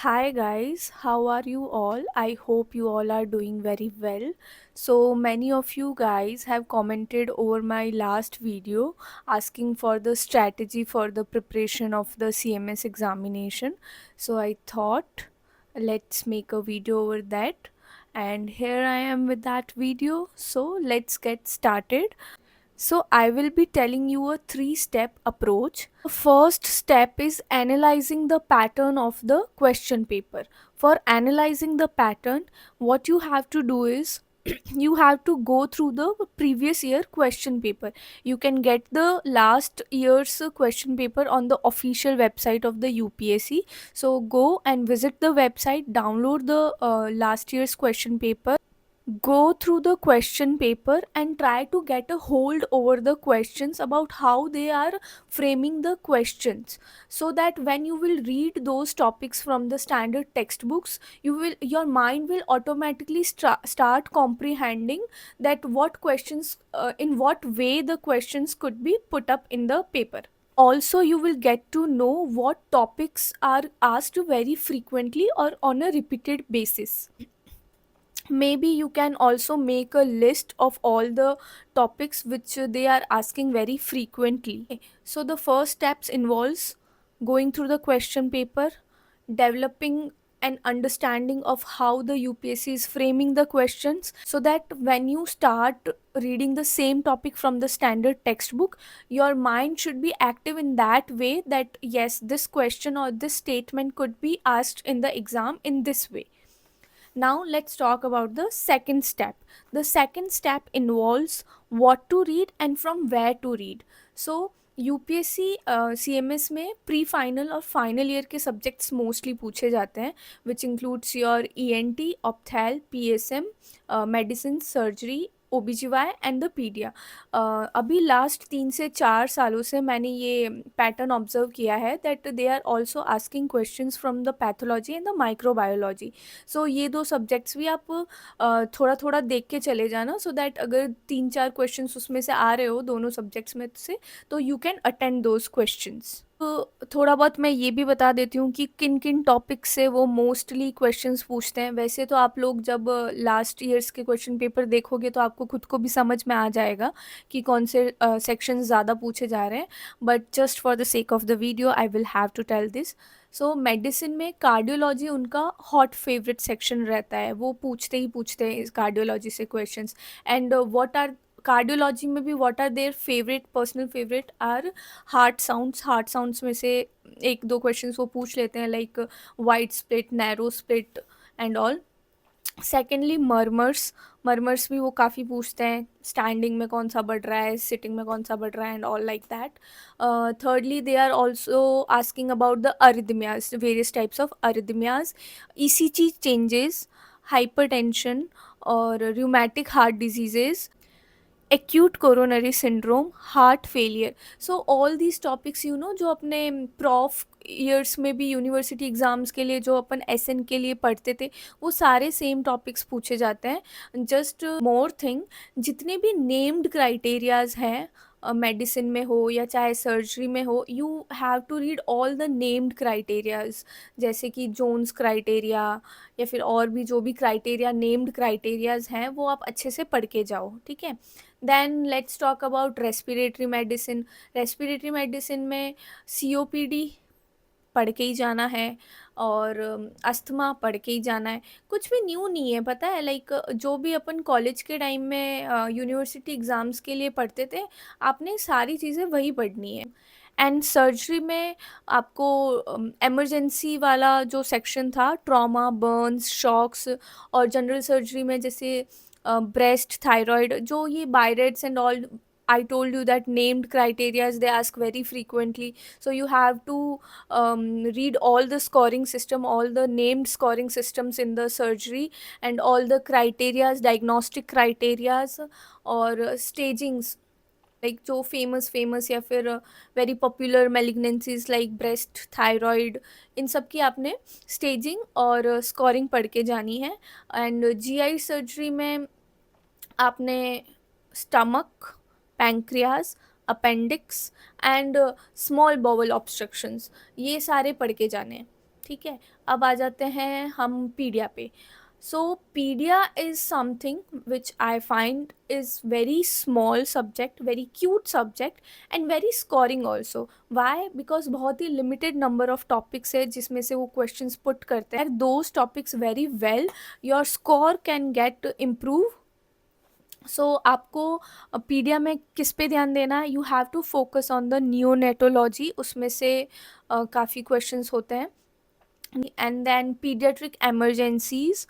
Hi guys, how are you all? I hope you all are doing very well. So many of you guys have commented over my last video asking for the strategy for the preparation of the CMS examination. So I thought let's make a video over that, and here I am with that video. So let's get started. So, I will be telling you a three-step approach. The first step is analyzing the pattern of the question paper. For analyzing the pattern, what you have to do is you have to go through the previous year question paper. You can get the last year's question paper on the official website of the UPSC. So, go and visit the website, download the last year's question paper, go through the question paper and try to get a hold over the questions about how they are framing the questions, so that when you will read those topics from the standard textbooks, your mind will automatically start comprehending that what questions, in what way the questions could be put up in the paper. Also, you will get to know what topics are asked very frequently or on a repeated basis. Maybe you can also make a list of all the topics which they are asking very frequently. So the first steps involves going through the question paper, developing an understanding of how the UPSC is framing the questions, so that when you start reading the same topic from the standard textbook, your mind should be active in that way that yes, this question or this statement could be asked in the exam in this way. Now let's talk about the second step. The second step involves what to read and from where to read. So UPSC CMS में pre final और final year के subjects mostly पूछे जाते हैं, which includes your ENT, ophthal, PSM, medicine, surgery, OBGY and the paedia. अभी last 3 से 4 सालों से मैंने ये पैटर्न ऑब्जर्व किया है that they are also asking questions from the pathology and the microbiology. So ये दो सब्जेक्ट्स भी आप थोड़ा थोड़ा देख के चले जाना, सो दैट अगर 3-4 क्वेश्चंस उसमें से आ रहे हो दोनों सब्जेक्ट्स में से, तो you can attend those questions. तो थोड़ा बहुत मैं ये भी बता देती हूँ कि किन किन टॉपिक से वो मोस्टली क्वेश्चंस पूछते हैं. वैसे तो आप लोग जब लास्ट ईयर्स के क्वेश्चन पेपर देखोगे तो आपको खुद को भी समझ में आ जाएगा कि कौन से सेक्शंस ज़्यादा पूछे जा रहे हैं, but just for the sake of the video I will have to tell this. So medicine में कार्डियोलॉजी उनका हॉट फेवरेट सेक्शन रहता है, वो पूछते हैं इस कार्डियोलॉजी से questions. And what are cardiology में भी what are their favourite, personal favourite are heart sounds में से एक दो क्वेश्चंस वो पूछ लेते हैं, like wide split, narrow split and all. Secondly murmurs भी वो काफ़ी पूछते हैं, स्टैंडिंग में कौन सा बढ़ रहा है, सिटिंग में कौन सा बढ़ रहा है and all like that. Thirdly they are also asking about the arrhythmias, various types of arrhythmias, ECG changes, hypertension और rheumatic heart diseases, acute coronary syndrome, heart failure. So all these topics जो अपने prof years में भी university exams के लिए जो अपन SN के लिए पढ़ते थे, वो सारे सेम टॉपिक्स पूछे जाते हैं. जस्ट मोर थिंग, जितने भी नेम्ड क्राइटेरियाज हैं मेडिसिन में हो या चाहे सर्जरी में हो, you have to read all the named criterias, जैसे कि जोन्स क्राइटेरिया या फिर और भी जो भी क्राइटेरिया नेम्ड क्राइटेरियाज हैं वो आप अच्छे से पढ़ के जाओ, ठीक है. Then let's talk about respiratory medicine. Respiratory medicine में सीओपीडी पढ़ के ही जाना है और अस्थमा पढ़ के ही जाना है. कुछ भी न्यू नहीं है, पता है, लाइक जो भी अपन कॉलेज के टाइम में यूनिवर्सिटी एग्ज़ाम्स के लिए पढ़ते थे, आपने सारी चीज़ें वही पढ़नी है. एंड सर्जरी में आपको इमरजेंसी वाला जो सेक्शन था, ट्रॉमा, बर्न्स, शॉक्स, और जनरल सर्जरी में जैसे ब्रेस्ट, थायराइड, जो ये Barrett's and all, I told you that named criterias they ask very frequently. So you have to read all the scoring system, all the named scoring systems in the surgery, and all the criterias, diagnostic criterias और stagings, like जो famous या फिर very popular malignancies like breast, thyroid, इन सब की आपने staging और scoring पढ़ के जानी है. एंड जीआई सर्जरी में आपने stomach, pancreas, appendix and small bowel obstructions, ये सारे पढ़ के जाने हैं, ठीक है, अब आ जाते हैं हम पीडिया पे। So paedia is something which I find is very small subject, very cute subject and very scoring also. Why? Because बहुत ही लिमिटेड नंबर ऑफ टॉपिक्स है जिसमें से वो क्वेश्चंस पुट करते हैं। Those topics very well, your score can get improve. So आपको paedia में किस पे ध्यान देना है? You have to focus on the neonatology, उसमें से काफ़ी क्वेश्चंस होते हैं। And then pediatric emergencies,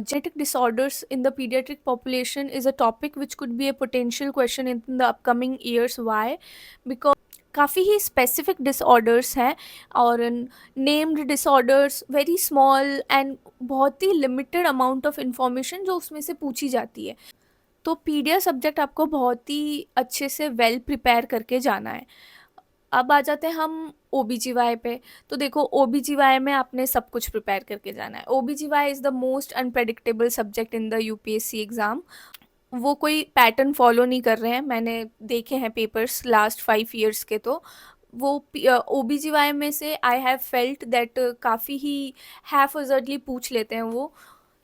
genetic disorders in the pediatric population is a topic which could be a potential question in the upcoming years. Why? Because काफ़ी ही specific disorders हैं और named disorders, very small and बहुत ही limited amount of information जो उसमें से पूछी जाती है। तो पीडिया सब्जेक्ट आपको बहुत ही अच्छे से वेल प्रिपेयर करके जाना है। अब आ जाते हैं हम OBGY पे। तो देखो, OBGY में आपने सब कुछ प्रिपेयर करके जाना है। OBGY is the most unpredictable subject in the UPSC exam. वो कोई पैटर्न फॉलो नहीं कर रहे हैं, मैंने देखे हैं पेपर्स लास्ट 5 years के। तो वो OBGY में से आई हैव फेल्ट दैट काफ़ी ही हैफर्जर्डली पूछ लेते हैं वो।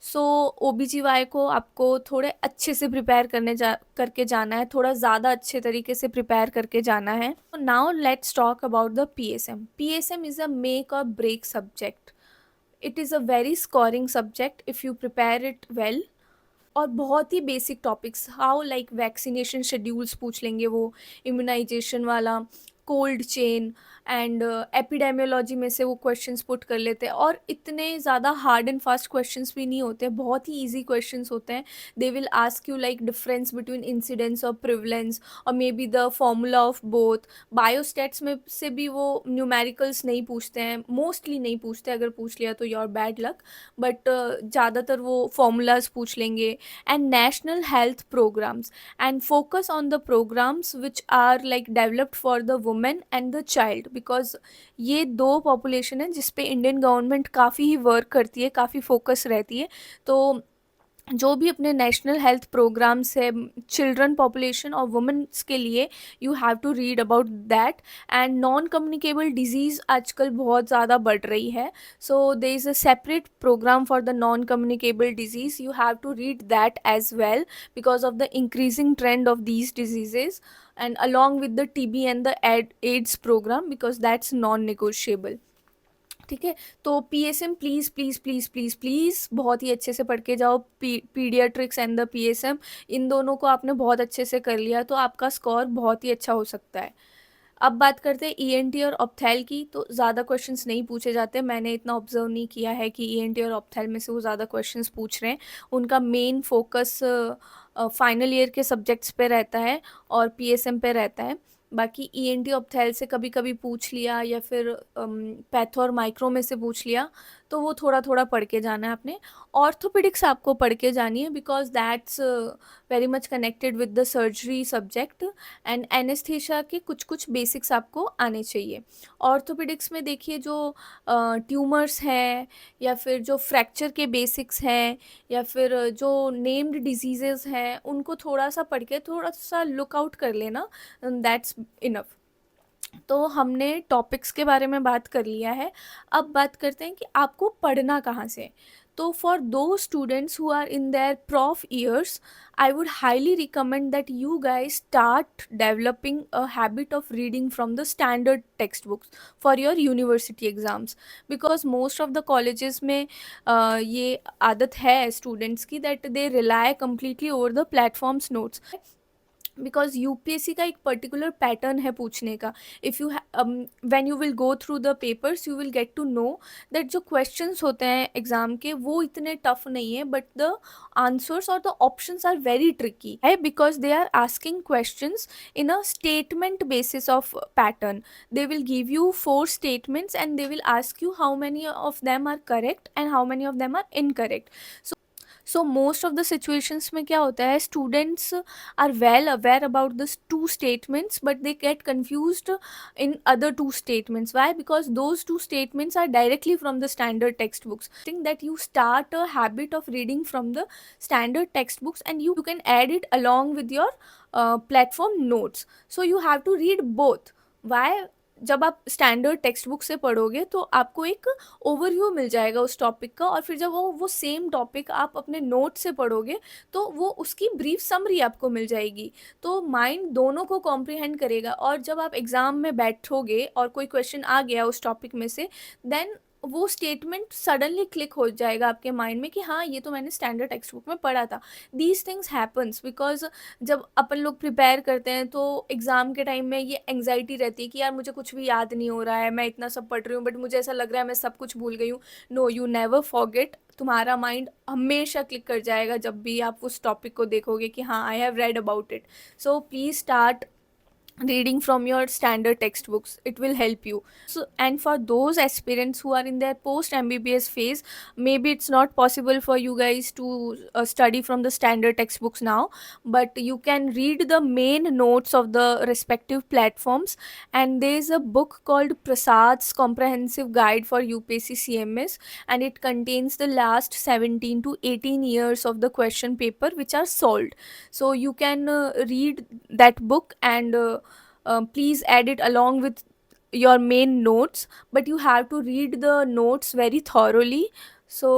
सो OBGY को आपको थोड़े अच्छे से प्रिपेयर करके जाना है, थोड़ा ज़्यादा अच्छे तरीके से प्रिपेयर करके जाना है। Now let's talk about the PSM। PSM is a make or break subject. It is a very scoring subject if you prepare it well. और बहुत ही basic topics, how like vaccination schedules पूछ लेंगे वो, immunisation वाला, cold chain and epidemiology में से वो क्वेश्चंस पुट कर लेते हैं। और इतने ज़्यादा हार्ड एंड फास्ट क्वेश्चंस भी नहीं होते, बहुत ही इजी क्वेश्चंस होते हैं। दे will ask you like difference between incidence और प्रिवलेंस और may be the formula of both. Biostats में से भी वो न्यूमेरिकल्स नहीं पूछते हैं, मोस्टली नहीं पूछते, अगर पूछ लिया तो योर बैड लक, बट ज़्यादातर वो फॉर्मूलाज पूछ लेंगे। And national health programmes and focus on the programs which are like developed for the women and the child, because ये दो पॉपुलेशन है जिस पे इंडियन गवर्नमेंट काफ़ी ही वर्क करती है, काफ़ी फोकस रहती है। तो जो भी अपने नेशनल हेल्थ प्रोग्राम्स है चिल्ड्रन पॉपुलेशन और वुमेन्स के लिए, you have to read about that. And non communicable disease आजकल बहुत ज़्यादा बढ़ रही है, so there is a separate programme for the non communicable disease. You have to read that as well because of the increasing trend of these diseases, and along with the TB and the AIDS program, because that's non-negotiable। ठीक है, तो PSM please please please please please बहुत ही अच्छे से पढ़ के जाओ। Paediatrics and the PSM, इन दोनों को आपने बहुत अच्छे से कर लिया तो आपका स्कोर बहुत ही अच्छा हो सकता है। अब बात करते हैं ENT और ऑप्थेल की। तो ज़्यादा क्वेश्चंस नहीं पूछे जाते, मैंने इतना ऑब्जर्व नहीं किया है कि ENT और ऑप्थेल में से वो ज़्यादा क्वेश्चंस पूछ रहे हैं। उनका मेन फोकस फाइनल ईयर के सब्जेक्ट्स पे रहता है और PSM पे रहता है। बाकी ENT ऑप्थेल से कभी कभी पूछ लिया या फिर पैथो और माइक्रो में से पूछ लिया, तो वो थोड़ा थोड़ा पढ़ के जाना है आपने। ऑर्थोपेडिक्स आपको पढ़ के जानी है because that's very much connected with the surgery subject. And anaesthesia के कुछ कुछ बेसिक्स आपको आने चाहिए। ऑर्थोपेडिक्स में देखिए, जो ट्यूमर्स हैं या फिर जो फ्रैक्चर के बेसिक्स हैं या फिर जो नेम्ड डिजीज़ेज़ हैं, उनको थोड़ा सा पढ़ के थोड़ा सा लुक आउट कर लेना, दैट्स इनफ। तो हमने टॉपिक्स के बारे में बात कर लिया है। अब बात करते हैं कि आपको पढ़ना कहाँ से। तो for those students who are in their prof years, I would highly recommend that you guys start developing a habit of reading from the standard textbooks for your university exams, because most of the colleges में ये आदत है students की that they rely completely over the platform's notes, because UPSC का एक particular pattern है पूछने का। If you when you will go through the papers you will get to know that जो क्वेश्चंस होते हैं एग्ज़ाम के वो इतने टफ नहीं है, बट द आंसर्स और the options are very tricky है, because they are asking questions in a statement basis of pattern. They will give you 4 statements and they will ask you how many of them are correct and how many of them are incorrect. So most of the situations में क्या होता है, students are well aware about this 2 statements but they get confused in other 2 statements. Why? Because those 2 statements are directly from the standard textbooks. I think that you start a habit of reading from the standard textbooks and you can add it along with your platform notes. So you have to read both. Why? जब आप standard text book से पढ़ोगे तो आपको एक overview मिल जाएगा उस topic का, और फिर जब वो सेम टॉपिक आप अपने नोट से पढ़ोगे तो वो उसकी ब्रीफ समरी आपको मिल जाएगी। तो माइंड दोनों को कॉम्प्रिहेंड करेगा, और जब आप एग्ज़ाम में बैठोगे और कोई क्वेश्चन आ गया उस टॉपिक में से, देन वो स्टेटमेंट सडनली क्लिक हो जाएगा आपके माइंड में कि हाँ, ये तो मैंने स्टैंडर्ड टेक्स्ट बुक में पढ़ा था। दीज थिंग्स हैपन्स बिकॉज जब अपन लोग प्रिपेयर करते हैं तो एग्ज़ाम के टाइम में ये एंग्जाइटी रहती है कि यार मुझे कुछ भी याद नहीं हो रहा है, मैं इतना सब पढ़ रही हूँ बट मुझे ऐसा लग रहा है मैं सब कुछ भूल गई हूँ। No, you never forget. तुम्हारा माइंड हमेशा क्लिक कर जाएगा जब भी आप उस टॉपिक को देखोगे कि हाँ, I have read about it. So please start reading from your standard textbooks. It will help you. So, and for those aspirants who are in their post mbbs phase, maybe it's not possible for you guys to study from the standard textbooks now, but you can read the main notes of the respective platforms. And there is a book called Prasad's Comprehensive Guide for UPSC CMS, and it contains the last 17 to 18 years of the question paper which are solved. So you can read that book, and please add it along with your main notes, but you have to read the notes very thoroughly. So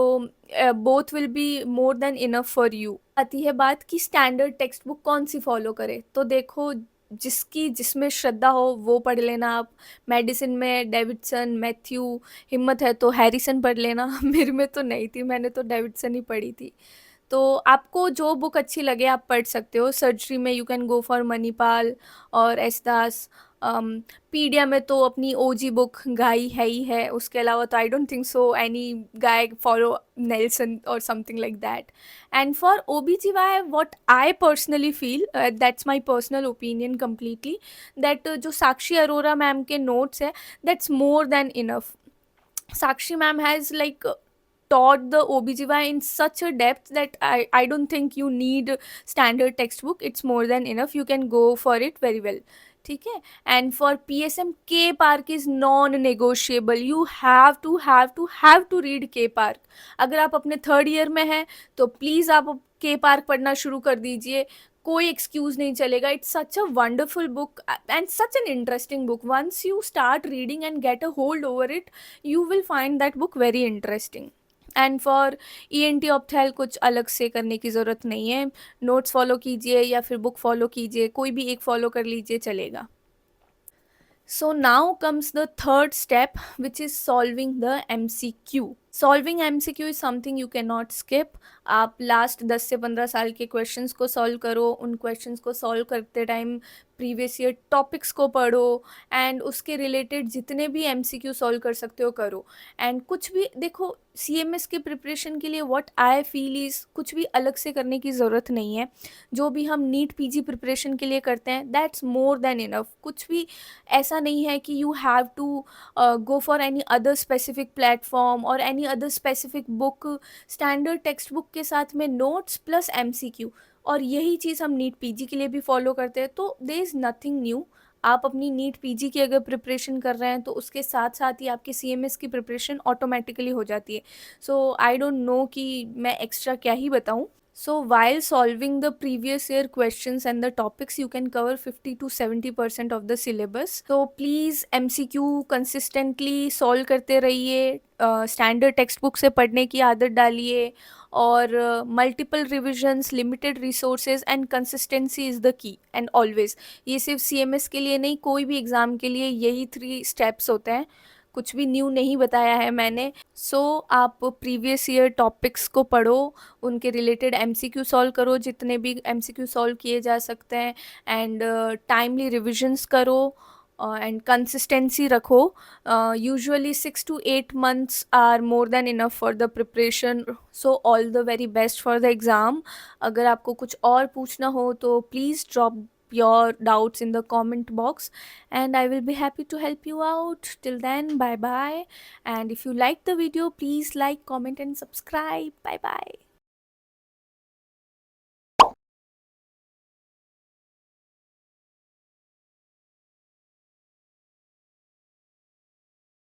both will be more than enough for you. आती है बात कि standard text book कौन सी follow करे, तो देखो, जिसकी जिसमें श्रद्धा हो वो पढ़ लेना आप। मेडिसिन में डेविडसन, मैथ्यू, हिम्मत है तो हैरिसन पढ़ लेना। मेरे में तो नहीं थी, मैंने तो डेविडसन ही पढ़ी थी। तो आपको जो बुक अच्छी लगे आप पढ़ सकते हो। सर्जरी में you can go for Manipal और एस दास। पीडिया में तो अपनी ओजी बुक गाई है ही है, उसके अलावा तो I don't think so any guy follow Nelson or something like that. And for O B G Y, what I personally feel, that's my personal opinion completely, that जो साक्षी अरोरा मैम के नोट्स है, that's more than enough. Sakshi ma'am has like taught the OBGY in such a depth that I don't think you need standard textbook. It's more than enough. You can go for it very well. ठीक है। And for PSM, K park is non negotiable. You have to read K park. अगर आप अपने third year में हैं तो please आप के पार्क पढ़ना शुरू कर दीजिए, कोई एक्सक्यूज नहीं चलेगा। It's such a wonderful book and such an interesting book. Once you start reading and get a hold over it, you will find that book very interesting. And for ENT ophthal कुछ अलग से करने की ज़रूरत नहीं है। Notes follow कीजिए या फिर बुक फॉलो कीजिए, कोई भी एक फॉलो कर लीजिए, चलेगा। So now comes the third step, which is solving the MCQ. Solving MCQ is something you cannot skip. आप लास्ट 10 से 15 साल के क्वेश्चंस को सॉल्व करो। उन क्वेश्चंस को सॉल्व करते टाइम प्रीवियस ईयर टॉपिक्स को पढ़ो, एंड उसके रिलेटेड जितने भी MCQ सॉल्व कर सकते हो करो। एंड कुछ भी देखो, CMS के प्रिपरेशन के लिए व्हाट आई फील इज़ कुछ भी अलग से करने की ज़रूरत नहीं है। जो भी हम नीट PG प्रिपरेशन के लिए करते हैं, दैट्स मोर देन इनफ। कुछ भी ऐसा नहीं है कि you have to go for any other specific platform or any other specific book. Standard text book के साथ में नोट्स प्लस MCQ, और यही चीज़ हम नीट PG के लिए भी फॉलो करते हैं। तो देयर इज़ नथिंग न्यू। आप अपनी नीट PG की अगर प्रिपरेशन कर रहे हैं तो उसके साथ साथ ही आपकी CMS की प्रिपरेशन ऑटोमेटिकली हो जाती है। सो आई डोंट नो कि मैं एक्स्ट्रा क्या ही बताऊँ। So while solving the previous year questions and the topics, you can cover 50 to 70% of the syllabus. So please MCQ consistently solve करते रहिए, स्टैंडर्ड टेक्स्ट बुक से पढ़ने की आदत डालिए, और multiple revisions, limited resources and consistency is the key. And always, ये सिर्फ CMS के लिए नहीं, कोई भी एग्ज़ाम के लिए यही 3 स्टेप्स होते हैं। कुछ भी न्यू नहीं बताया है मैंने। सो आप प्रीवियस ईयर टॉपिक्स को पढ़ो, उनके रिलेटेड MCQ सॉल्व करो जितने भी MCQ सॉल्व किए जा सकते हैं, एंड टाइमली रिविजन्स करो, एंड कंसिस्टेंसी रखो। Usually 6 to 8 months are more than enough for the preparation. So all the very best for the exam. अगर आपको कुछ और पूछना हो तो please drop your doubts in the comment box, and I will be happy to help you out. Till then, bye bye. And if you like the video, please like, comment and subscribe. Bye bye.